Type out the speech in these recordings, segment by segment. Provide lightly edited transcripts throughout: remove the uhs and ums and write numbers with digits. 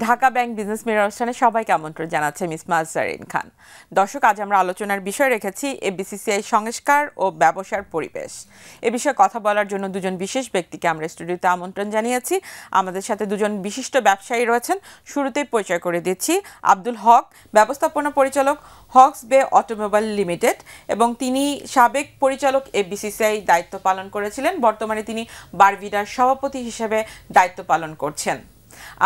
Dhaka bank business mirror অনুষ্ঠানে সবাইকে আমন্ত্রণ জানাচ্ছে মিস মাজজারিন খান। দর্শক, আজ আমরা আলোচনার বিষয় রেখেছি এফবিসিসিআই সংস্কার ও ব্যবসার পরিবেশ। এ বিষয়ে কথা বলার জন্য দুজন বিশেষ ব্যক্তিকে আমরা স্টুডিওতে আমন্ত্রণ জানিয়েছি। আমাদের সাথে দুজন বিশিষ্ট ব্যবসায়ী রয়েছেন। শুরুতেই পরিচয় করে দিচ্ছি আব্দুল হক, ব্যবস্থাপনা পরিচালক হকস বে অটোমোবাইল লিমিটেড, এবং তিনি সাবেক পরিচালক এফবিসিসিআই দায়িত্ব পালন করেছিলেন। বর্তমানে তিনি বারভিডার সভাপতি হিসেবে দায়িত্ব পালন করছেন।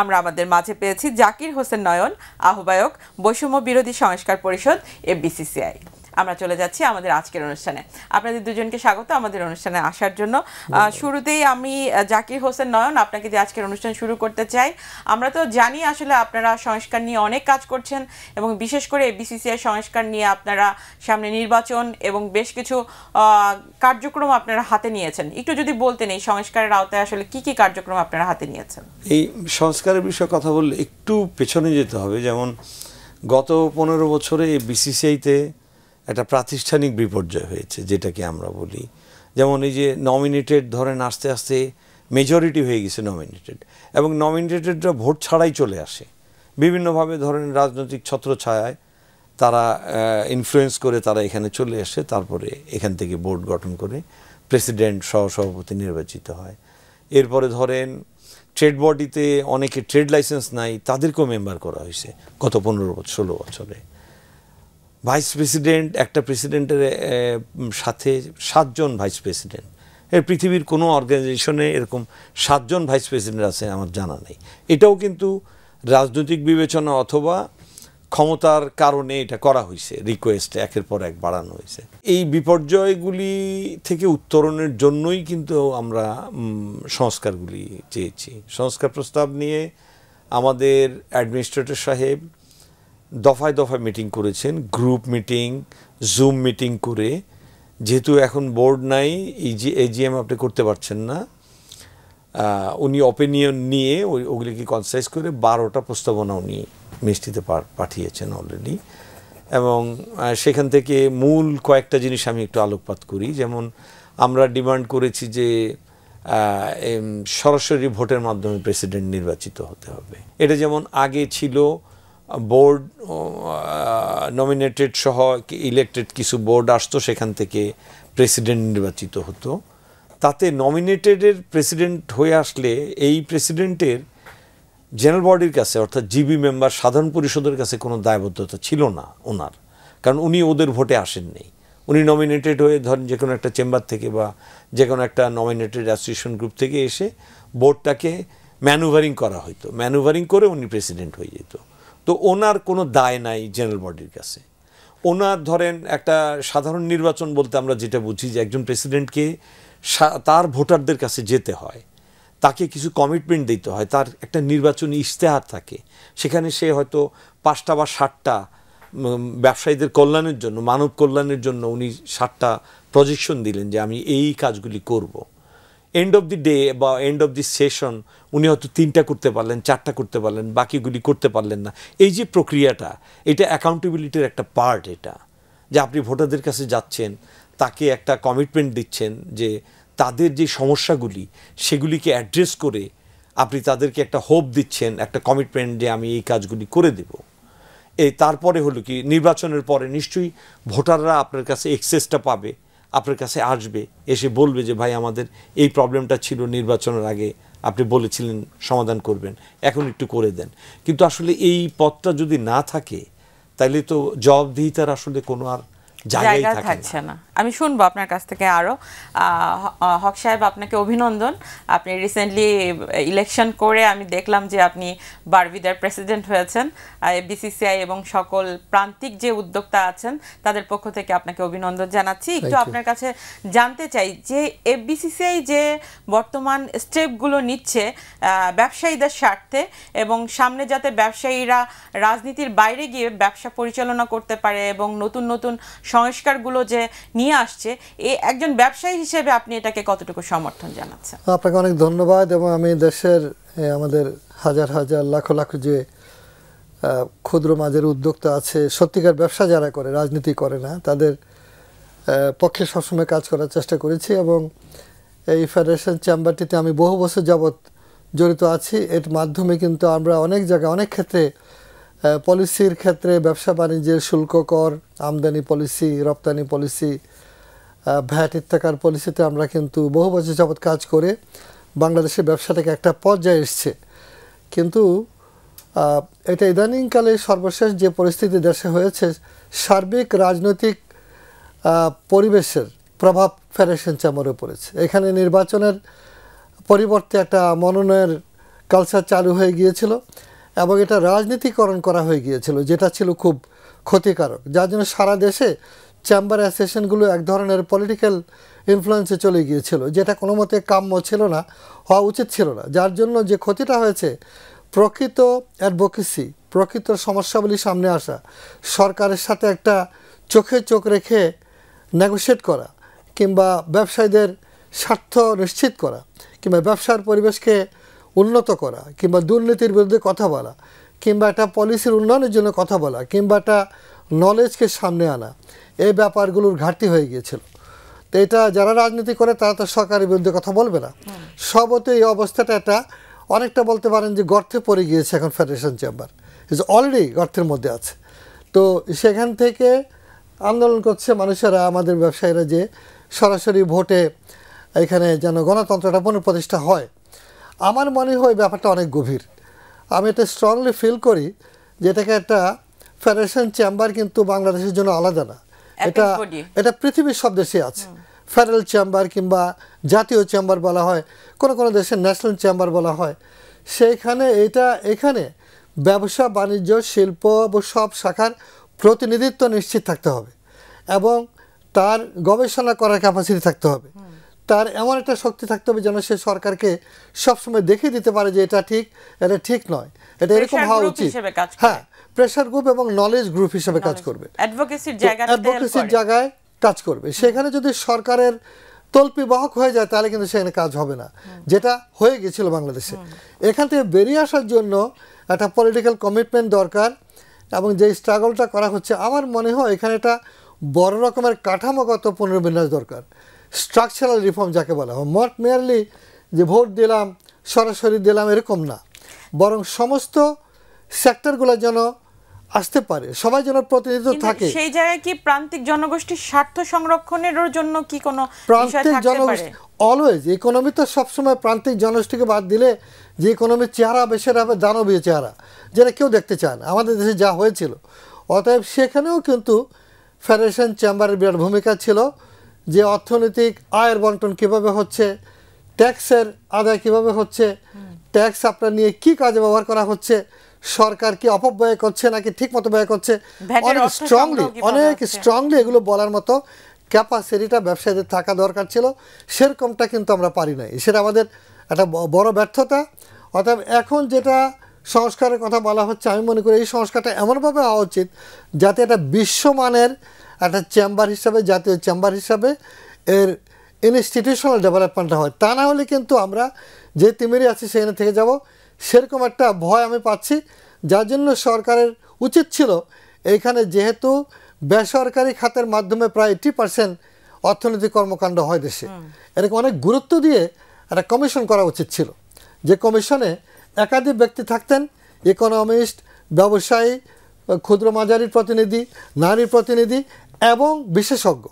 আমরা আমাদের মাঝে পেয়েছি জাকির হোসেন নয়ন, আহ্বায়ক বৈষম্য বিরোধী সংস্কার পরিষদ এফবিসিসিআই। আমরা চলে যাচ্ছি আমাদের আজকের অনুষ্ঠানে। আপনাদের দুজনকে স্বাগত আমাদের অনুষ্ঠানে আসার জন্য। শুরুতেই আমি জাকির হোসেন নয়ন, আপনাকে দিয়ে আজকের অনুষ্ঠান শুরু করতে চাই। আমরা তো জানি আসলে আপনারা সংস্কার নিয়ে অনেক কাজ করছেন, এবং বিশেষ করে এফবিসিসিআই সংস্কার নিয়ে আপনারা সামনে নির্বাচন এবং বেশ কিছু কার্যক্রম আপনারা হাতে নিয়েছেন। একটু যদি বলতেন এই সংস্কারের আওতায় আসলে কি কি কার্যক্রম আপনারা হাতে নিয়েছেন? এই সংস্কারের বিষয়ে কথা বললে একটু পেছনে যেতে হবে। যেমন গত 15 বছরে বিসিসিআইতে একটা প্রাতিষ্ঠানিক বিপর্যয় হয়েছে, যেটাকে আমরা বলি। যেমন এই যে নমিনেটেড, ধরেন আস্তে আস্তে মেজরিটি হয়ে গেছে নমিনেটেড, এবং নমিনেটেডরা ভোট ছাড়াই চলে আসে বিভিন্নভাবে। ধরেন রাজনৈতিক ছত্রছায়ায় তারা ইনফ্লুয়েন্স করে তারা এখানে চলে আসে, তারপরে এখান থেকে বোর্ড গঠন করে প্রেসিডেন্ট সহসভাপতি নির্বাচিত হয়। এরপরে ধরেন ট্রেড বডিতে অনেকে ট্রেড লাইসেন্স নাই, তাদেরকেও মেম্বার করা হয়েছে গত 15-16 বছরে। ভাইস প্রেসিডেন্ট, একটা প্রেসিডেন্টের সাথে 7 জন ভাইস প্রেসিডেন্ট। পৃথিবীর কোনো অর্গানাইজেশনে এরকম 7 জন ভাইস প্রেসিডেন্ট আছে আমার জানা নেই। এটাও কিন্তু রাজনৈতিক বিবেচনা অথবা ক্ষমতার কারণে এটা করা হয়েছে, রিকোয়েস্ট একের পর এক বাড়ানো হয়েছে। এই বিপর্যয়গুলি থেকে উত্তরণের জন্যই কিন্তু আমরা সংস্কারগুলি চেয়েছি। সংস্কার প্রস্তাব নিয়ে আমাদের অ্যাডমিনিস্ট্রেটর সাহেব দফায় দফায় মিটিং করেছেন, গ্রুপ মিটিং, জুম মিটিং করে। যেহেতু এখন বোর্ড নাই, এজিএম আপনি করতে পারছেন না, উনি অপিনিয়ন নিয়ে ওগুলিকে কনসাইজ করে 12টা প্রস্তাবনা উনি মিষ্টিতে পাঠিয়েছেন অলরেডি। এবং সেখান থেকে মূল কয়েকটা জিনিস আমি একটু আলোকপাত করি। যেমন আমরা ডিমান্ড করেছি যে সরাসরি ভোটের মাধ্যমে প্রেসিডেন্ট নির্বাচিত হতে হবে। এটা যেমন আগে ছিল, বোর্ড নমিনেটেড সহ ইলেক্টেড কিছু বোর্ড আসতো, সেখান থেকে প্রেসিডেন্ট নির্বাচিত হতো। তাতে নমিনেটেডের প্রেসিডেন্ট হয়ে আসলে এই প্রেসিডেন্টের জেনারেল বডির কাছে, অর্থাৎ জিবি মেম্বার, সাধারণ পরিষদের কাছে কোনো দায়বদ্ধতা ছিল না ওনার, কারণ উনি ওদের ভোটে আসেননি। উনি নমিনেটেড হয়ে ধরেন যে কোনো একটা চেম্বার থেকে বা যে কোনো একটা নমিনেটেড অ্যাসোসিয়েশন গ্রুপ থেকে এসে বোর্ডটাকে ম্যানুভারিং করা হতো, ম্যানুভারিং করে উনি প্রেসিডেন্ট হয়ে যেত। তো ওনার কোনো দায় নাই জেনারেল বডির কাছে। ওনার ধরেন একটা সাধারণ নির্বাচন বলতে আমরা যেটা বুঝি যে একজন প্রেসিডেন্টকে তার ভোটারদের কাছে যেতে হয়, তাকে কিছু কমিটমেন্ট দিতে হয়, তার একটা নির্বাচনী ইশতেহার থাকে। সেখানে সে হয়তো 5টা বা 7টা ব্যবসায়ীদের কল্যাণের জন্য, মানব কল্যাণের জন্য উনি 7টা প্রজেকশন দিলেন যে আমি এই কাজগুলি করব। এন্ড অফ দি ডে বা এন্ড অফ দি সেশন উনি হয়তো 3টা করতে পারলেন, 4টা করতে পারলেন, বাকিগুলি করতে পারলেন না। এই যে প্রক্রিয়াটা, এটা অ্যাকাউন্টেবিলিটির একটা পার্ট। এটা যে আপনি ভোটারদের কাছে যাচ্ছেন, তাকে একটা কমিটমেন্ট দিচ্ছেন যে তাদের যে সমস্যাগুলি সেগুলিকে অ্যাড্রেস করে আপনি তাদেরকে একটা হোপ দিচ্ছেন, একটা কমিটমেন্ট যে আমি এই কাজগুলি করে দেব। তারপরে হলো কি, নির্বাচনের পরে নিশ্চয়ই ভোটাররা আপনার কাছে এক্সেসটা পাবে, আপনার কাছে আসবে, এসে বলবে যে ভাই আমাদের এই প্রবলেমটা ছিল নির্বাচনের আগে, আপনি বলেছিলেন সমাধান করবেন, এখন একটু করে দেন। কিন্তু আসলে এই পথটা যদি না থাকে তাহলে তো জবাবদিহিতার আসলে কোনো আর জায়গা থাকছে না। আমি শুনবো আপনার কাছ থেকে আরো। হক সাহেব, আপনাকে অভিনন্দন। আপনি রিসেন্টলি ইলেকশন করে আমি দেখলাম যে আপনি বারভিডার প্রেসিডেন্ট হয়েছেন। এফবিসিসিআই এবং সকল প্রান্তিক যে উদ্যোক্তা আছেন তাদের পক্ষ থেকে আপনাকে অভিনন্দন জানাচ্ছি। একটু আপনার কাছে জানতে চাই যে এফবিসিসিআই যে বর্তমান স্টেপগুলো নিচ্ছে ব্যবসায়ীদের স্বার্থে, এবং সামনে যাতে ব্যবসায়ীরা রাজনীতির বাইরে গিয়ে ব্যবসা পরিচালনা করতে পারে, এবং নতুন নতুন সংস্কারগুলো যে নিয়ে আসছে, একজন ব্যবসায়ী হিসেবে আপনি এটাকে কতটুকু সমর্থন জানাচ্ছেন? আপনাকে অনেক ধন্যবাদ। এবং আমি দেশের আমাদের হাজার হাজার লাখ লাখ যে ক্ষুদ্র মাঝের উদ্যোক্তা আছে, সত্যিকার ব্যবসা যারা করে, রাজনীতি করে না, তাদের পক্ষে সবসময় কাজ করার চেষ্টা করেছি। এবং এই ফেডারেশন চেম্বারটিতে আমি বহু বছর যাবৎ জড়িত আছি। এর মাধ্যমে কিন্তু আমরা অনেক জায়গায় অনেক ক্ষেত্রে পলিসির ক্ষেত্রে ব্যবসা বাণিজ্যের শুল্ক কর, আমদানি পলিসি, রপ্তানি পলিসি, ভ্যাট ইত্যাকার পলিসিতে আমরা কিন্তু বহু বছর যাবৎ কাজ করে বাংলাদেশের ব্যবসাটাকে একটা পর্যায়ে এসছে। কিন্তু এটা ইদানিংকালে সর্বশেষ যে পরিস্থিতি দেশে হয়েছে, সার্বিক রাজনৈতিক পরিবেশের প্রভাব ফেডারেশন চেম্বারে পড়েছে। এখানে নির্বাচনের পরিবর্তে একটা মনোনয়নের কালচার চালু হয়ে গিয়েছিল এবং এটা রাজনীতিকরণ করা হয়ে গিয়েছিল, যেটা ছিল খুব ক্ষতিকারক, যার জন্য সারা দেশে চেম্বার অ্যাসোসিয়েশনগুলো এক ধরনের পলিটিক্যাল ইনফ্লুয়েন্সে চলে গিয়েছিল, যেটা কোনো মতে কাম্য ছিল না, হওয়া উচিত ছিল না। যার জন্য যে ক্ষতিটা হয়েছে, প্রকৃত অ্যাডভোকেসি, প্রকৃত সমস্যাগুলি সামনে আসা, সরকারের সাথে একটা চোখে চোখ রেখে নেগোশিয়েট করা, কিংবা ব্যবসায়ীদের স্বার্থ নিশ্চিত করা, কিংবা ব্যবসার পরিবেশকে উন্নত করা, কিংবা দুর্নীতির বিরুদ্ধে কথা বলা, কিংবা একটা পলিসির উন্নয়নের জন্য কথা বলা, কিংবা একটা নলেজকে সামনে আনা, এই ব্যাপারগুলোর ঘাটতি হয়ে গিয়েছিল। তো এটা যারা রাজনীতি করে তারা তো সরকারের বিরুদ্ধে কথা বলবে না। সবতে এই অবস্থাটা একটা অনেকটা বলতে পারেন যে গর্তে পড়ে গিয়েছে এখন ফেডারেশন চেম্বার, ইজ অলরেডি গর্তের মধ্যে আছে। তো সেখান থেকে আন্দোলন করছে মানুষেরা, আমাদের ব্যবসায়ীরা, যে সরাসরি ভোটে এখানে যেন গণতন্ত্রটা পুনঃপ্রতিষ্ঠা হয়। আমার মনে হয় ব্যাপারটা অনেক গভীর। আমি এটা স্ট্রংলি ফিল করি যে এটাকে একটা ফেডারেশন চেম্বার কিন্তু বাংলাদেশের জন্য আলাদা না, এটা পৃথিবীর সব দেশে আছে। ফেডারেল চেম্বার কিংবা জাতীয় চেম্বার বলা হয়, কোনো কোনো দেশে ন্যাশনাল চেম্বার বলা হয়। সেইখানে এখানে ব্যবসা বাণিজ্য শিল্প সব শাখার প্রতিনিধিত্ব নিশ্চিত থাকতে হবে এবং তার গবেষণা করার ক্যাপাসিটি থাকতে হবে, তার এমন একটা শক্তি থাকতে হবে যেন সে সরকারকে সবসময় দেখিয়ে দিতে পারে যে এটা ঠিক, এটা ঠিক নয়, এটা এরকম হওয়া উচিত। হ্যাঁ, প্রেশার গ্রুপ এবং নলেজ গ্রুপ হিসেবে কাজ করবে, অ্যাডভোকেসির জায়গায় কাজ করবে। সেখানে যদি সরকারের তল্পিবাহক হয়ে যায় তাহলে কিন্তু সেখানে কাজ হবে না, যেটা হয়ে গেছিল বাংলাদেশে। এখান থেকে বেরিয়ে আসার জন্য একটা পলিটিক্যাল কমিটমেন্ট দরকার এবং যে স্ট্রাগলটা করা হচ্ছে, আমার মনে হয় এখানে একটা বড় রকমের কাঠামোগত পুনর্বিন্যাস দরকার, স্ট্রাকচারাল রিফর্ম যাকে বলা হয়। নট মেয়ারলি যে ভোট দিলাম, সরাসরি দিলাম, এরকম না, বরং সমস্ত সেক্টরগুলো যেন আসতে পারে, সবাই যেন প্রতিনিধিত্ব থাকে। সেই জায়গায় কি প্রান্তিক জনগোষ্ঠীর স্বার্থ সংরক্ষণের জন্য কি কোনো প্রান্তিক জনগোষ্ঠী অলওয়েজ, ইকোনমি তো সবসময় প্রান্তিক জনগোষ্ঠীকে বাদ দিলে যে ইকোনমির চেহারা হবে সেটা হবে দানবীয় চেহারা, যেটা কেউ দেখতে চায় না, আমাদের দেশে যা হয়েছিল। অতএব সেখানেও কিন্তু ফেডারেশন চেম্বারের বিরাট ভূমিকা ছিল, যে অর্থনৈতিক আয়ের বন্টন কীভাবে হচ্ছে, ট্যাক্সের আদায় কীভাবে হচ্ছে, ট্যাক্স আপনার নিয়ে কী কাজে ব্যবহার করা হচ্ছে, সরকার কি অপব্যয় করছে নাকি ঠিক মতো ব্যয় করছে, অনেক স্ট্রংলি এগুলো বলার মতো ক্যাপাসিটিটা ব্যবসায়ীদের থাকা দরকার ছিল। সেরকমটা কিন্তু আমরা পারি নাই, সেটা আমাদের একটা বড় ব্যর্থতা। অর্থাৎ এখন যেটা সংস্কারের কথা বলা হচ্ছে, আমি মনে করি এই সংস্কারটা এমনভাবে হওয়া উচিত যাতে একটা বিশ্বমানের একটা চেম্বার হিসাবে, জাতীয় চেম্বার হিসাবে এর ইনস্টিটিউশনাল ডেভেলপমেন্টটা হয়। তা না হলে কিন্তু আমরা যে তিমিরে আছি সেখানে থেকে যাব, সেরকম একটা ভয় আমি পাচ্ছি। যার জন্য সরকারের উচিত ছিল এইখানে, যেহেতু বেসরকারি খাতের মাধ্যমে প্রায় 80% অর্থনৈতিক কর্মকাণ্ড হয় দেশে, এরকম অনেক গুরুত্ব দিয়ে একটা কমিশন করা উচিত ছিল, যে কমিশনে একাধিক ব্যক্তি থাকতেন, ইকোনমিস্ট, ব্যবসায়ী, ক্ষুদ্র মাঝারির প্রতিনিধি, নারীর প্রতিনিধি এবং বিশেষজ্ঞ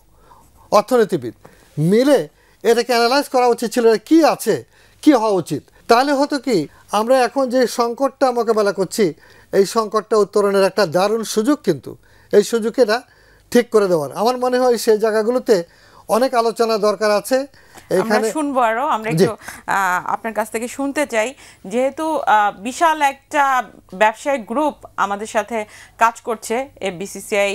অর্থনীতিবিদ মিলে এটাকে অ্যানালাইজ করা উচিত ছিল, কি আছে, কি হওয়া উচিত। তাহলে হতো কি, আমরা এখন যে সংকটটা মোকাবেলা করছি, এই সংকটটা উত্তরণের একটা দারুণ সুযোগ, কিন্তু এই সুযোগটা ঠিক করে দেওয়ার আমার মনে হয় সেই জায়গাগুলোতে অনেক আলোচনা দরকার আছে। এখানে শুনবো আরো, আমরা একটু আপনার কাছ থেকে শুনতে চাই, যেহেতু বিশাল একটা ব্যবসায়িক গ্রুপ আমাদের সাথে কাজ করছে, বিসিসিআই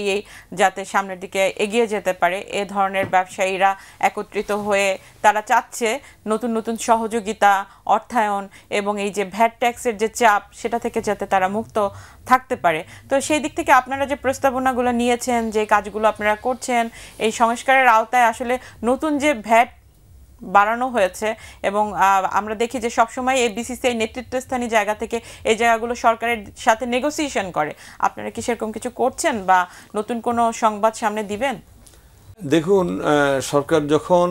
যাতে সামনের দিকে এগিয়ে যেতে পারে, এ ধরনের ব্যবসায়ীরা একত্রিত হয়ে তারা চাচ্ছে নতুন নতুন সহযোগিতা, অর্থায়ন এবং এই যে ভ্যাট ট্যাক্সের যে চাপ, সেটা থেকে যাতে তারা মুক্ত থাকতে পারে। তো সেই দিক থেকে আপনারা যে প্রস্তাবনাগুলো নিয়েছেন, যে কাজগুলো আপনারা করছেন, এই সংস্কারের আওতায় আসলে নতুন যে ভ্যাট বাড়ানো হয়েছে, এবং আমরা দেখি যে সবসময় এই বিসিসিআই নেতৃত্বস্থানীয় জায়গা থেকে এই জায়গাগুলো সরকারের সাথে নেগোসিয়েশন করে, আপনারা কি সেরকম কিছু করছেন বা নতুন কোনো সংবাদ সামনে দিবেন? দেখুন, সরকার যখন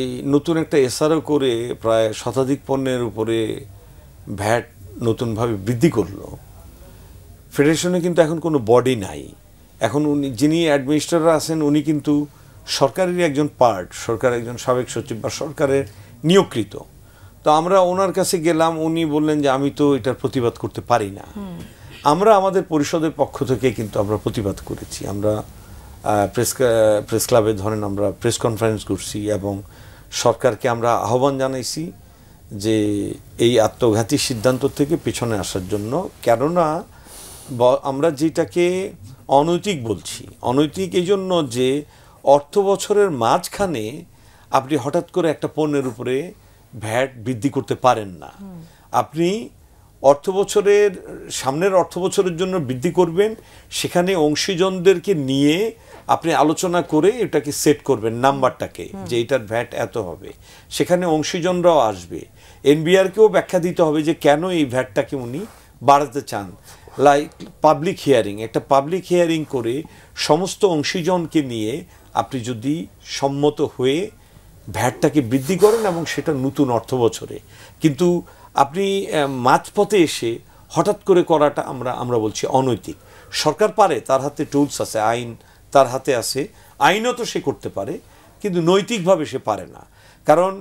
এই নতুন একটা এসআরও করে প্রায় শতাধিক পণ্যের উপরে ভ্যাট নতুনভাবে বৃদ্ধি করলো। ফেডারেশনে কিন্তু এখন কোনো বডি নাই, এখন উনি যিনি অ্যাডমিনিস্ট্রেটর আছেন উনি কিন্তু সরকারেরই একজন পার্ট, সরকার একজন সাবেক সচিব বা সরকারের নিয়োগকৃত। তো আমরা ওনার কাছে গেলাম, উনি বললেন যে আমি তো এটার প্রতিবাদ করতে পারি না। আমরা আমাদের পরিষদের পক্ষ থেকে কিন্তু আমরা প্রতিবাদ করেছি। আমরা প্রেস ক্লাবে ধরেন আমরা প্রেস কনফারেন্স করছি এবং সরকারকে আমরা আহ্বান জানাইছি যে এই আত্মঘাতী সিদ্ধান্ত থেকে পিছনে আসার জন্য। কেননা আমরা যেটাকে অনৈতিক বলছি, অনৈতিক এই জন্য যে অর্থ বছরের মাঝখানে আপনি হঠাৎ করে একটা পণ্যের উপরে ভ্যাট বৃদ্ধি করতে পারেন না। আপনি অর্থ বছরের সামনের অর্থ বছরের জন্য বৃদ্ধি করবেন, সেখানে অংশীজনদেরকে নিয়ে আপনি আলোচনা করে এটাকে সেট করবেন নাম্বারটাকে যে এটার ভ্যাট এত হবে, সেখানে অংশীজনরাও আসবে, এনবিআরকেও ব্যাখ্যা দিতে হবে যে কেন এই ভ্যাটটাকে উনি বাড়াতে চান। লাইক পাবলিক হিয়ারিং, একটা পাবলিক হিয়ারিং করে সমস্ত অংশীজনকে নিয়ে আপনি যদি সম্মত হয়ে ভ্যাটটাকে বৃদ্ধি করেন এবং সেটা নতুন অর্থ বছরে, কিন্তু আপনি মাঝপথে এসে হঠাৎ করে করাটা আমরা বলছি অনৈতিক। সরকার পারে, তার হাতে টুলস আছে, আইন তার হাতে আছে, আইনও তো সে করতে পারে, কিন্তু নৈতিকভাবে সে পারে না। কারণ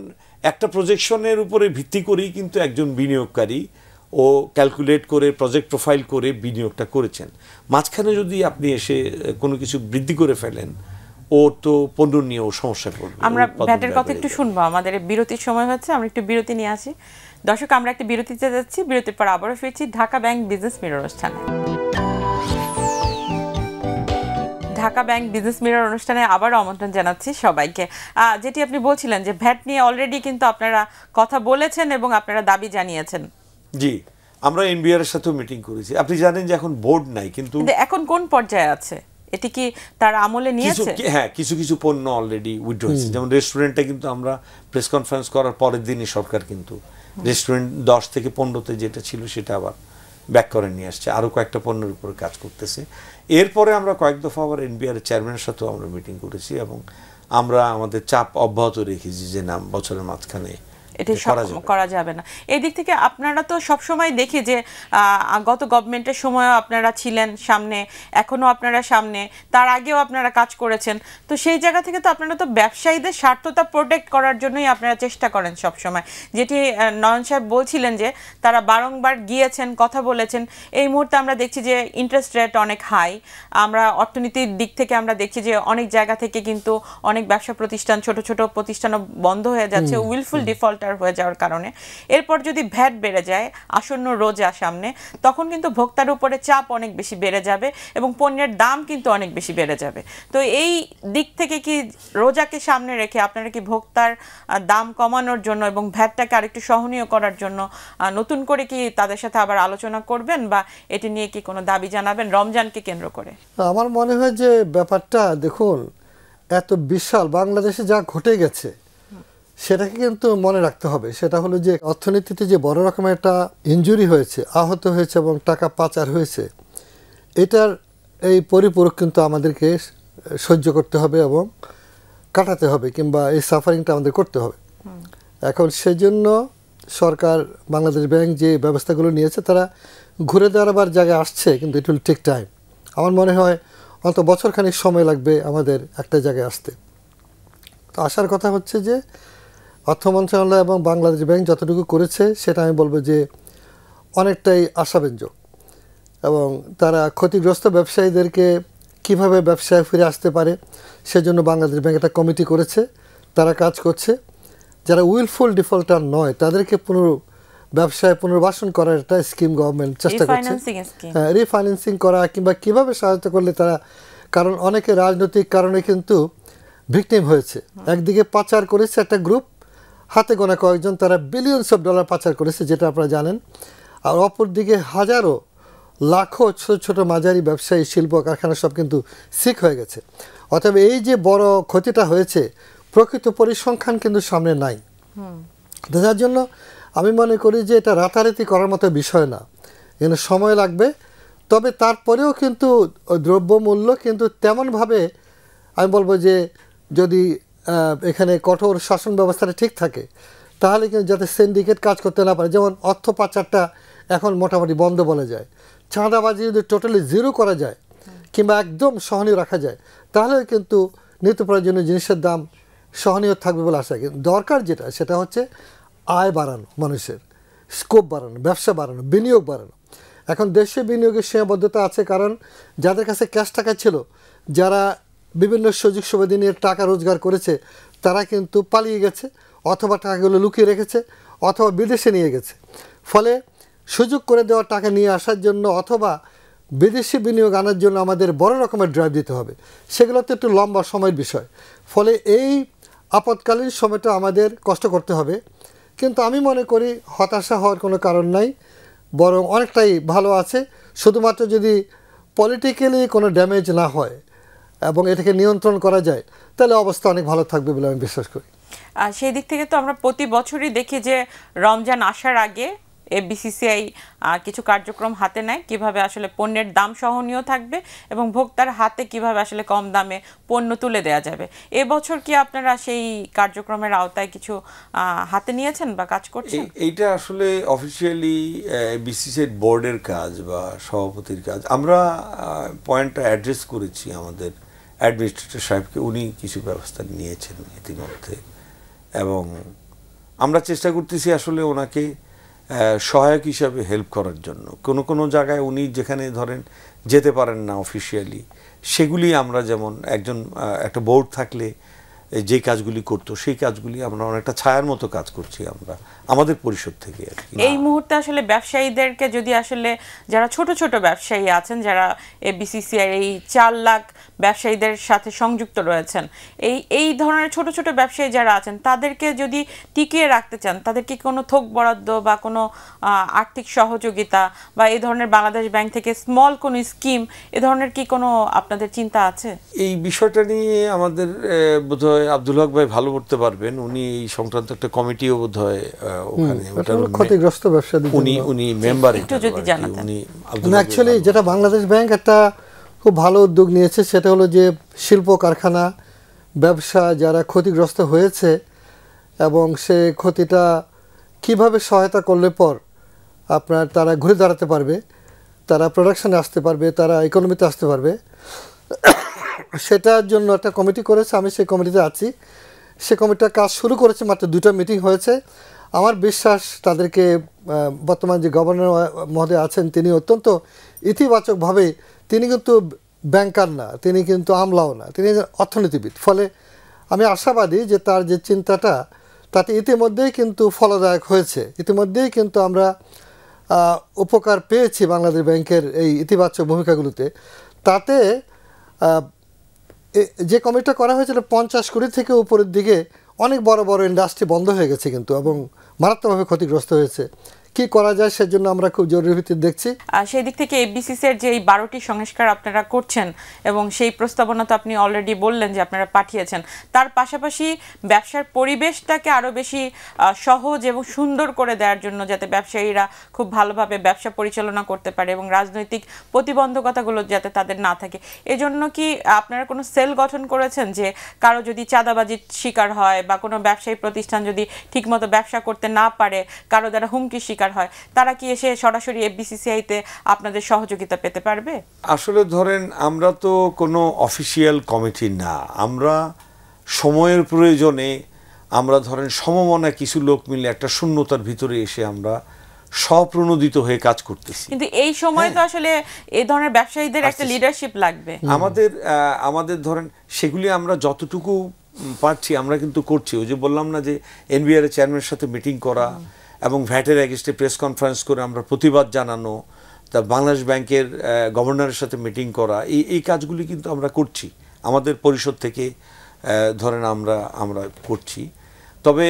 একটা প্রজেকশনের উপরে ভিত্তি করেই কিন্তু একজন বিনিয়োগকারী ও ক্যালকুলেট করে প্রজেক্ট প্রোফাইল করে বিনিয়োগটা করেছেন। মাঝখানে যদি আপনি এসে কোনো কিছু বৃদ্ধি করে ফেলেন, ও তো পণ্য নিয়েও সমস্যা পড়বে। আমরা ভ্যাটের কথা একটু শুনবো, আমাদের বিরতির সময় হচ্ছে, আমরা একটু বিরতি নিয়ে আসি। দর্শক, আমরা একটা বিরতিতে যাচ্ছি, বিরতির পর আবারও ফিরছি ঢাকা ব্যাংক বিজনেস মিরর অনুষ্ঠানে। ঢাকা ব্যাংক বিজনেস মিরর অনুষ্ঠানে আবার আমন্ত্রণ জানাচ্ছি সবাইকে। যেটি আপনি বলছিলেন যে ভ্যাট নিয়ে অলরেডি কিন্তু আপনারা কথা বলেছেন এবং আপনারা দাবি জানিয়েছেন। জি, আমরা এনবিআর এর সাথেও মিটিং করেছি। আপনি জানেন যে এখন বোর্ড নাই, কিন্তু এখন কোন পর্যায়ে আছে? এটি কি তার আমলে নিয়েছে? হ্যাঁ, কিছু কিছু পণ্য অলরেডি উইথড্র হয়েছে। যেমন রেস্টুরেন্টটা কিন্তু আমরা প্রেস কনফারেন্স করার পরের দিনই সরকার কিন্তু রেস্টুরেন্ট 10 থেকে 15তে যেটা ছিল সেটা আবার ব্যাক করে নিয়ে আসছে, আরও কয়েকটা পণ্যের উপরে কাজ করতেছে। এরপরে আমরা কয়েক দফা আবার এনবিআর চেয়ারম্যানের সাথেও আমরা মিটিং করেছি এবং আমরা আমাদের চাপ অব্যাহত রেখেছি যে না, বছরের মাঝখানে এটি করা যাবে না। এই দিক থেকে আপনারা তো সবসময় দেখি যে গত গভর্নমেন্টের সময়ও আপনারা ছিলেন সামনে, এখনও আপনারা সামনে, তার আগেও আপনারা কাজ করেছেন। তো সেই জায়গা থেকে তো আপনারা তো ব্যবসায়ীদের স্বার্থতা প্রোটেক্ট করার জন্যই আপনারা চেষ্টা করেন সবসময়। যেটি নয়ন সাহেব বলছিলেন যে তারা বারংবার গিয়েছেন, কথা বলেছেন। এই মুহূর্তে আমরা দেখছি যে ইন্টারেস্ট রেট অনেক হাই। আমরা অর্থনীতির দিক থেকে আমরা দেখছি যে অনেক জায়গা থেকে কিন্তু অনেক ব্যবসা প্রতিষ্ঠান, ছোট ছোট প্রতিষ্ঠানও বন্ধ হয়ে যাচ্ছে উইলফুল ডিফল্ট হয়ে যাওয়ার কারণে। এরপর যদি ভ্যাট বেড়ে যায়, আসন্ন রোজা সামনে, তখন কিন্তু ভোক্তার উপরে চাপ অনেক বেশি বেড়ে যাবে এবং পণ্যের দাম কিন্তু অনেক বেশি বেড়ে যাবে। তো এই দিক থেকে কি রোজাকে সামনে রেখে আপনারা কি ভোক্তার দাম কমানোর জন্য এবং ভ্যাটটাকে আরেকটু সহনীয় করার জন্য নতুন করে কি তাদের সাথে আবার আলোচনা করবেন বা এটি নিয়ে কি কোনো দাবি জানাবেন রমজানকে কেন্দ্র করে? আমার মনে হয় যে ব্যাপারটা দেখুন, এত বিশাল বাংলাদেশে যা ঘটে গেছে সেটাকে কিন্তু মনে রাখতে হবে। সেটা হলো যে অর্থনীতিতে যে বড় রকমের একটা ইনজুরি হয়েছে, আহত হয়েছে এবং টাকা পাচার হয়েছে, এটার এই পরিপূরক কিন্তু আমাদেরকে সহ্য করতে হবে এবং কাটাতে হবে, কিংবা এই সাফারিংটা আমাদের করতে হবে। এখন সেজন্য সরকার, বাংলাদেশ ব্যাংক যে ব্যবস্থাগুলো নিয়েছে, তারা ঘুরে দাঁড়াবার জায়গায় আসছে, কিন্তু ইট উইল টেক টাইম। আমার মনে হয় অন্তত বছরখানিক সময় লাগবে আমাদের একটা জায়গায় আসতে। তো আসার কথা হচ্ছে যে অর্থ মন্ত্রণালয় এবং বাংলাদেশ ব্যাংক যতটুকু করেছে সেটা আমি বলবো যে অনেকটাই আশাব্যঞ্জক, এবং তারা ক্ষতিগ্রস্ত ব্যবসায়ীদেরকে কিভাবে ব্যবসায় ফিরে আসতে পারে সেজন্য বাংলাদেশ ব্যাংক একটা কমিটি করেছে, তারা কাজ করছে। যারা উইলফুল ডিফল্টার নয় তাদেরকে ব্যবসায় পুনর্বাসন করার একটা স্কিম গভর্নমেন্ট চেষ্টা করছে, রিফাইন্যান্সিং করা কিংবা কিভাবে সহায়তা করলে তারা, কারণ অনেকে রাজনৈতিক কারণে কিন্তু ভিকটিম হয়েছে। একদিকে পাচার করেছে একটা গ্রুপ, হাতে গোনা কয়েকজন, তারা বিলিয়নস অফ ডলার পাচার করেছে, যেটা আপনারা জানেন। আর অপরদিকে হাজারো লাখো ছোট ছোট মাঝারি ব্যবসায়ী, শিল্প কারখানা সব কিন্তু সিক হয়ে গেছে। অতএব এই যে বড় ক্ষতিটা হয়েছে, প্রকৃত পরিসংখ্যান কিন্তু সামনে নাই। যার জন্য আমি মনে করি যে এটা রাতারাতি করার মতো বিষয় না, এখানে সময় লাগবে। তবে তারপরেও কিন্তু দ্রব্যমূল্য কিন্তু তেমনভাবে আমি বলবো যে যদি এখানে কঠোর শাসন ব্যবস্থাটা ঠিক থাকে, তাহলে কিন্তু যাতে সিন্ডিকেট কাজ করতে না পারে, যেমন অর্থ পাচারটা এখন মোটামুটি বন্ধ বলা যায়, চাঁদাবাজি যদি টোটালি জিরো করা যায় কিংবা একদম সহনীয় রাখা যায়, তাহলে কিন্তু নিত্য প্রয়োজনীয় জিনিসের দাম সহনীয় থাকবে বলে আশা। কিন্তু দরকার যেটা সেটা হচ্ছে আয় বাড়ানো, মানুষের স্কোপ বাড়ানো, ব্যবসা বাড়ানো, বিনিয়োগ বাড়ানো। এখন দেশে বিনিয়োগের সীমাবদ্ধতা আছে, কারণ যাদের কাছে ক্যাশ টাকা ছিল, যারা বিভিন্ন সুযোগ সুবিধা নিয়ে টাকা রোজগার করেছে, তারা কিন্তু পালিয়ে গেছে, অথবা টাকাগুলো লুকিয়ে রেখেছে, অথবা বিদেশে নিয়ে গেছে। ফলে সুযোগ করে দেওয়া টাকা নিয়ে আসার জন্য অথবা বিদেশি বিনিয়োগ আনার জন্য আমাদের বড় রকমের ড্রাইভ দিতে হবে, সেগুলো তো একটু লম্বা সময়ের বিষয়। ফলে এই আপৎকালীন সময়টা আমাদের কষ্ট করতে হবে, কিন্তু আমি মনে করি হতাশা হওয়ার কোনো কারণ নাই, বরং অনেকটাই ভালো আছে। শুধুমাত্র যদি পলিটিক্যালি কোনো ড্যামেজ না হয় এবং এটাকে নিয়ন্ত্রণ করা যায়, তাহলে অবস্থা অনেক ভালো থাকবে বলে আমি বিশ্বাস করি। সেই দিক থেকে তো আমরা প্রতি বছরই দেখি যে রমজান আসার আগে এফবিসিসিআই কিছু কার্যক্রম হাতে নেয়, কিভাবে আসলে পণ্যের দাম সহনীয় থাকবে এবং ভোক্তার হাতে কিভাবে আসলে কম দামে পণ্য তুলে দেওয়া যাবে। এবছর কি আপনারা সেই কার্যক্রমের আওতায় কিছু হাতে নিয়েছেন বা কাজ করছেন? এইটা আসলে অফিসিয়ালি বিসিসিআই বোর্ডের কাজ বা সভাপতির কাজ। আমরা পয়েন্টটা অ্যাড্রেস করেছি আমাদের অ্যাডমিনিস্ট্রেটর সাহেবকে, উনি কিছু ব্যবস্থা নিয়েছেন ইতিমধ্যে, এবং আমরা চেষ্টা করতেছি আসলে ওনাকে সহায়ক হিসাবে হেল্প করার জন্য। কোনো কোনো জায়গায় উনি যেখানে ধরেন যেতে পারেন না অফিসিয়ালি, সেগুলি আমরা যেমন একটা বোর্ড থাকলে যে কাজগুলি করতো, সেই কাজগুলি আমরা অনেকটা ছায়ার মতো কাজ করছি আমরা আমাদের পরিষদ থেকে আর কি। এই মুহূর্তে আসলে ব্যবসায়ীদেরকে যদি আসলে যারা ছোট ছোট ব্যবসায়ী আছেন, যারা এফবিসিসিআই এই 4 লাখ ব্যবসায়ীদের সাথে সংযুক্ত রয়েছেন, এই ধরনের ছোট ছোট ব্যবসায়ী যারা আছেন, তাদেরকে যদি টিকিয়ে রাখতে চান, তাদের কি কোনো থোক বরাদ্দ বা কোনো আর্থিক সহযোগিতা বা এই ধরনের বাংলাদেশ ব্যাংক থেকে স্মল কোনো স্কিম, এ ধরনের কি কোনো আপনাদের চিন্তা আছে? এই বিষয়টা নিয়ে আমাদের বোধহয় আব্দুল হক ভাই ভালো করতে পারবেন, উনি এই সংক্রান্ত একটা কমিটিও বোধহয় ওখানে ক্ষতিগ্রস্ত ব্যবসায়ী উনি মেম্বার। একটু যদি জানাতেন। অ্যাকচুয়ালি যেটা বাংলাদেশ ব্যাংক একটা খুব ভালো উদ্যোগ নিয়েছে, সেটা হলো যে শিল্প কারখানা ব্যবসা যারা ক্ষতিগ্রস্ত হয়েছে এবং সে ক্ষতিটা কিভাবে সহায়তা করলে পর আপনার তারা ঘুরে দাঁড়াতে পারবে, তারা প্রোডাকশনে আসতে পারবে, তারা ইকোনমিতে আসতে পারবে, সেটার জন্য একটা কমিটি করেছে। আমি সেই কমিটিতে আছি। সে কমিটিটা কাজ শুরু করেছে, মাত্র 2টা মিটিং হয়েছে। আমার বিশ্বাস তাদেরকে বর্তমান যে গভর্নর মহোদয় আছেন, তিনি অত্যন্ত ইতিবাচকভাবে, তিনি কিন্তু ব্যাংকার না, তিনি কিন্তু আমলাও না, তিনি অর্থনীতিবিদ। ফলে আমি আশাবাদী যে তার যে চিন্তাটা তাতে ইতিমধ্যেই কিন্তু ফলদায়ক হয়েছে, ইতিমধ্যেই কিন্তু আমরা উপকার পেয়েছি বাংলাদেশ ব্যাংকের এই ইতিবাচক ভূমিকাগুলোতে। তাতে যে কমিটিটা করা হয়েছিল 50 কোটি থেকে উপরের দিকে অনেক বড় বড় ইন্ডাস্ট্রি বন্ধ হয়ে গেছে কিন্তু, এবং মারাত্মকভাবে ক্ষতিগ্রস্ত হয়েছে। কি করা যায় সেজন্য আমরা খুব জরুরি ভিত্তিতে দেখছি। সেই দিক থেকে এফবিসিসিআই এর যে 12টি সংস্কার আপনারা করছেন এবং সেই প্রস্তাবনা তো আপনি অলরেডি বললেন যে আপনারা পাঠিয়েছেন, তার পাশাপাশি ব্যবসার পরিবেশটাকে আরও বেশি সহজ এবং সুন্দর করে দেওয়ার জন্য, যাতে ব্যবসায়ীরা খুব ভালোভাবে ব্যবসা পরিচালনা করতে পারে এবং রাজনৈতিক প্রতিবন্ধকতাগুলো যাতে তাদের না থাকে, এজন্য কি আপনারা কোনো সেল গঠন করেছেন যে কারো যদি চাঁদাবাজির শিকার হয় বা কোনো ব্যবসায়ী প্রতিষ্ঠান যদি ঠিকমতো ব্যবসা করতে না পারে, কারো দ্বারা হুমকি শিকার হয়, তারা কি এসে সরাসরি এফবিসিসিআইতে আপনাদের সহযোগিতা পেতে পারবে? আসলে ধরেন আমরা তো কোনো অফিসিয়াল কমিটি না, আমরা সময়ের প্রয়োজনে আমরা ধরেন সমমনা কিছু লোক মিলে একটা শূন্যতার ভিতরে এসে আমরা স্বপ্রণোদিত হয়ে কাজ করতেছি। কিন্তু এই সময় তো আসলে এই ধরনের ব্যবসায়ীদের একটা লিডারশিপ লাগবে। আমাদের ধরেন সেগুলি আমরা যতটুকু পারছি আমরা কিন্তু করছি। ওই যে বললাম না যে এনবিআর এর চেয়ারম্যানের সাথে মিটিং করা এবং ভ্যাটের এগেইনস্টে প্রেস কনফারেন্স করে আমরা প্রতিবাদ জানানো, তা বাংলাদেশ ব্যাংকের গভর্নরের সাথে মিটিং করা, এই কাজগুলি কিন্তু আমরা করছি আমাদের পরিষদ থেকে ধরেন আমরা করছি। তবে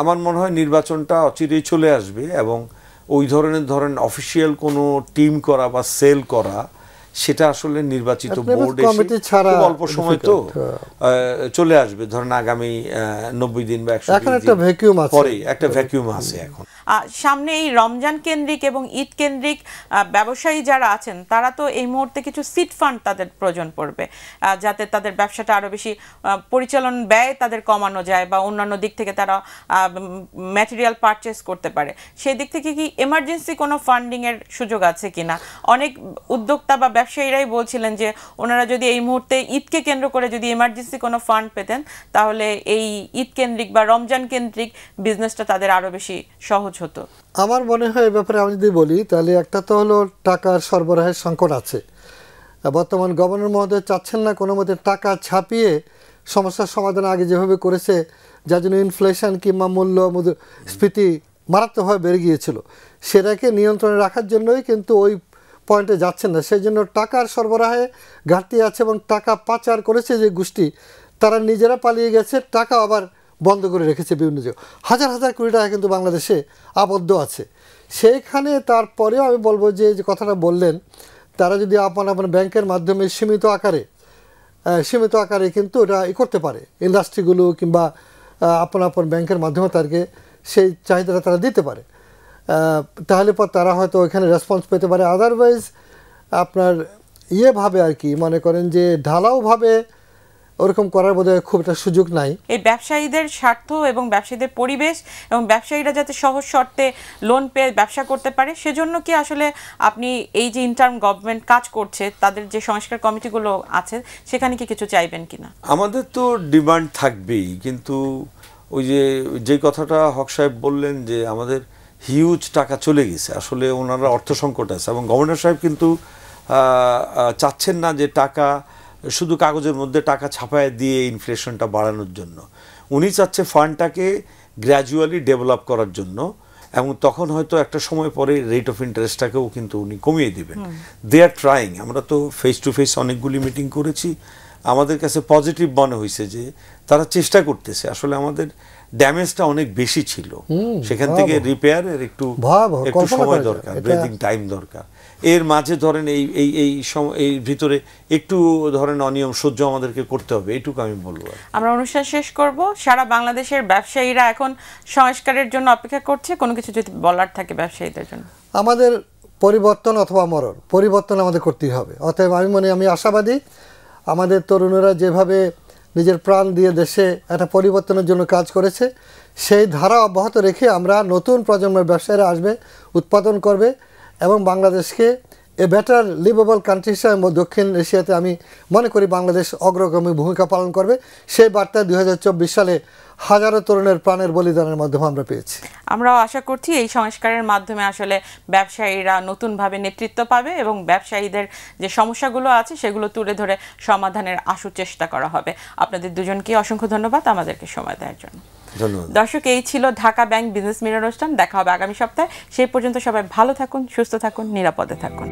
আমার মনে হয় নির্বাচনটা অচিরেই চলে আসবে এবং ওই ধরনের অফিসিয়াল কোনো টিম করা বা সেল করা সেটা আসলে নির্বাচিত আপনার বোর্ড কমিটি ছাড়া খুব অল্প সময় তো difficult, চলে আসবে, ধরেন আগামী 90 দিন বা 120 এখন একটা দিন ভ্যাকুয়াম আছে, পরে একটা ভ্যাকুয়াম আছে এখন। সামনে এই রমজান কেন্দ্রিক এবং ঈদ কেন্দ্রিক ব্যবসায়ী যারা আছেন তারা তো এই মুহূর্তে কিছু সিট ফান্ড তাদের প্রয়োজন পড়বে, যাতে তাদের ব্যবসাটা আরো বেশি পরিচালন ব্যয় তাদের কমানো যায় বা অন্যান্য দিক থেকে তারা ম্যাটেরিয়াল পারচেস করতে পারে। সেই দিক থেকে কি এমার্জেন্সি কোনো ফান্ডিং এর সুযোগ আছে কিনা? অনেক উদ্যোক্তা বা ব্যবসায়ীরাই বলছিলেন যে ওনারা যদি এই মুহূর্তে ঈদকে কেন্দ্র করে যদি এমার্জেন্সি কোনো ফান্ড পেতেন তাহলে এই ঈদ কেন্দ্রিক বা রমজান কেন্দ্রিক বিজনেসটা তাদের আরো বেশি সহজ হতো। আমার মনে হয় এই ব্যাপারে আমি যদি বলি তাহলে একটা তো হলো টাকার সরবরাহের সংকট আছে। বর্তমান গভর্নর মহোদয় চাচ্ছেন না কোনো মতে টাকা ছাপিয়ে সমস্যার সমাধান আগে যেভাবে করেছে, যার জন্য ইনফ্লেশন কিংবা মূল্যস্ফীতি মারাত্মকভাবে বেড়ে গিয়েছিল, সেটাকে নিয়ন্ত্রণে রাখার জন্যই কিন্তু ওই পয়েন্টে যাচ্ছেন না। সেই জন্য টাকার সরবরাহে ঘাটতি আছে এবং টাকা পাচার করেছে যে গোষ্ঠী, তারা নিজেরা পালিয়ে গেছে, টাকা আবার বন্ধ করে রেখেছে বিভিন্ন জায়গায়। হাজার হাজার কোটি টাকা কিন্তু বাংলাদেশে আবদ্ধ আছে। সেইখানে তারপরেও আমি বলবো যে কথাটা বললেন, তারা যদি আপনার ব্যাংকের মাধ্যমে সীমিত আকারে কিন্তু এটা করতে পারে, ইন্ডাস্ট্রিগুলো কিংবা আপন ব্যাংকের মাধ্যমে তাদেরকে সেই চাহিদাটা তারা দিতে পারে, তাহলে পর তারা হয়তো ওইখানে রেসপন্স পেতে পারে। আদারওয়াইজ আপনার ভাবে আর কি মনে করেন যে ঢালাওভাবে ওরকম করার বোধহয় খুব একটা সুযোগ নাই। এই ব্যবসায়ীদের স্বার্থ এবং ব্যবসায়ীদের পরিবেশ এবং ব্যবসায়ীরা যাতে সহজ শর্তে লোন পেয়ে ব্যবসা করতে পারে, সেজন্য কি আসলে আপনি এই যে ইন্টার্ম গভর্নমেন্ট কাজ করছে তাদের যে সংস্কার কমিটিগুলো আছে সেখানে কি কিছু চাইবেন কিনা? আমাদের তো ডিমান্ড থাকবেই, কিন্তু ওই যে কথাটা হক সাহেব বললেন যে আমাদের হিউজ টাকা চলে গেছে, আসলে ওনারা অর্থ সংকট আছে এবং গভর্নর সাহেব কিন্তু চাচ্ছেন না যে টাকা শুধু কাগজের মধ্যে টাকা ছাপায় দিয়ে ইনফ্লেশনটা বাড়ানোর জন্য। উনি চাচ্ছে ফান্ডটাকে গ্র্যাজুয়ালি ডেভেলপ করার জন্য, এবং তখন হয়তো একটা সময় পরে রেট অফ ইন্টারেস্টটাকেও কিন্তু উনি কমিয়ে দিবেন। দে আর ট্রাইং। আমরা তো ফেস টু ফেস অনেকগুলি মিটিং করেছি, আমাদের কাছে পজিটিভ মনে হয়েছে যে তারা চেষ্টা করতেছে। আসলে আমাদের ড্যামেজটা অনেক বেশি ছিল, সেখান থেকে রিপেয়ারের একটু সময় দরকার, ব্রিদিং টাইম দরকার। এর মাঝে ধরেন এই ভিতরে একটু ধরেন অনিয়ম সহ্য আমাদেরকে করতে হবে, এইটুকু আমি বলবো। আমরা অনুষ্ঠান শেষ করব। সারা বাংলাদেশের ব্যবসায়ীরা এখন সংস্কারের জন্য অপেক্ষা করছে, কোনো কিছু যদি বলার থাকে ব্যবসায়ীদের জন্য। আমাদের পরিবর্তন অথবা মরণ, পরিবর্তন আমাদের করতেই হবে। অতএব আমি আশাবাদী আমাদের তরুণরা যেভাবে নিজের প্রাণ দিয়ে দেশে একটা পরিবর্তনের জন্য কাজ করেছে, সেই ধারা অব্যাহত রেখে আমরা নতুন প্রজন্মের ব্যবসায়ীরা আসবে, উৎপাদন করবে এবং বাংলাদেশকে এ বেটার লিভেবল কান্ট্রি হিসাবে দক্ষিণ এশিয়াতে আমি মনে করি বাংলাদেশ অগ্রগামী ভূমিকা পালন করবে। সেই বার্তা 2024 সালে হাজারো তরুণের প্রাণের বলিদানের মাধ্যমে আমরা পেয়েছি। আমরাও আশা করছি এই সংস্কারের মাধ্যমে আসলে ব্যবসায়ীরা নতুনভাবে নেতৃত্ব পাবে এবং ব্যবসায়ীদের যে সমস্যাগুলো আছে সেগুলো তুলে ধরে সমাধানের আশু চেষ্টা করা হবে। আপনাদের দুজনকে অসংখ্য ধন্যবাদ আমাদেরকে সময় দেওয়ার জন্য। ধন্যবাদ দর্শক, এই ছিল ঢাকা ব্যাংক বিজনেস মিরর অনুষ্ঠান। দেখা হবে আগামী সপ্তাহে। সেই পর্যন্ত সবাই ভালো থাকুন, সুস্থ থাকুন, নিরাপদে থাকুন।